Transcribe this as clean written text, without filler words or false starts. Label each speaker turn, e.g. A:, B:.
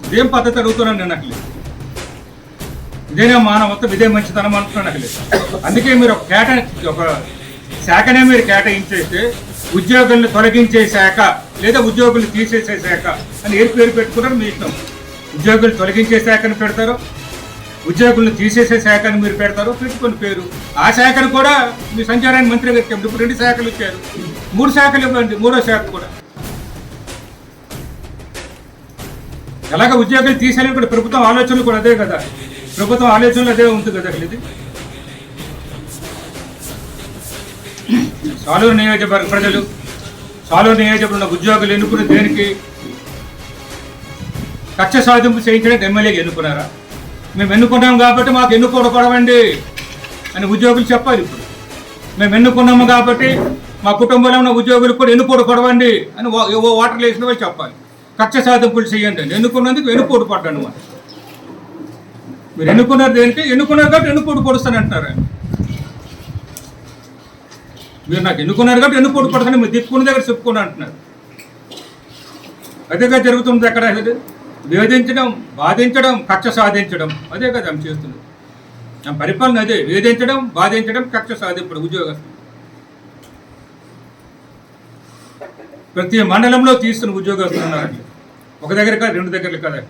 A: ఇదేం పద్ధతి అడుగుతున్నాను నేను అట్లేదు. ఇదేనే మానవత్వం, ఇదే మంచితనం అంటున్నాను అట్లేదు. అందుకే మీరు ఒక శాఖనే మీరు కేటాయించేస్తే ఉద్యోగులను తొలగించే శాఖ లేదా ఉద్యోగులు తీసేసే శాఖ అని ఏ పేరు పెట్టుకున్నారు మీ ఇష్టం. ఉద్యోగులు తొలగించే శాఖను పెడతారు, ఉద్యోగులను తీసేసే శాఖను మీరు పెడతారు, పెట్టుకుని పేరు. ఆ శాఖను కూడా మీ సంచారాన్ని మంత్రి గారికి ఇప్పుడు 2 శాఖలు ఇచ్చారు, 3 శాఖలు ఇవ్వండి, 3వ శాఖ కూడా. ఎలాగ ఉద్యోగులు తీసేయాలని కూడా ప్రభుత్వం ఆలోచనలు కూడా అదే కదా, ప్రభుత్వం ఆలోచనలు అదే ఉంటుంది కదా. ఇది సాలూరు నియోజకవర్గ ప్రజలు, సాలూరు నియోజకవర్గంలో ఉద్యోగులు ఎన్నుకుని దేనికి? కక్ష సాధింపు చేయించడానికి ఎమ్మెల్యేకి ఎన్నుకున్నారా? మేము ఎన్నుకున్నాం కాబట్టి మాకు ఎన్నుకోడపడవండి అని ఉద్యోగులు చెప్పాలి. ఇప్పుడు మేము ఎన్నుకున్నాము కాబట్టి మా కుటుంబంలో ఉన్న ఉద్యోగులు కూడా ఎన్నుకోడపడవండి అని ఓటర్లు వేసిన వాళ్ళు చెప్పాలి. కక్ష సాధింపులు చేయండి అని ఎన్నుకున్నందుకు వెన్నుపోటు పడ్డాను. మీరు ఎన్నుకున్నారు దేనికి? ఎన్నుకున్నారు కాబట్టి వెన్నుపోటు పొడుస్తాను అంటున్నారు. మీరు నాకు ఎన్నుకున్నారు కాబట్టి వెన్నుపోటు పడుతాను, మీరు దిక్కున్న దగ్గర చెప్పుకుని అంటున్నారు. అదేగా జరుగుతుంది అక్కడ. వేధించడం, బాధించడం, కక్ష సాధించడం, అదే కదా ఆమె చేస్తుంది. ఆమె పరిపాలన అదే, వేధించడం, బాధించడం, కక్ష సాధించడం. ఉద్యోగస్తులు ప్రతి మండలంలో తీసుకున్న ఉద్యోగస్తులు ఉన్నారు. ఒక దగ్గర కాదు, 2 దగ్గరలు కాదు.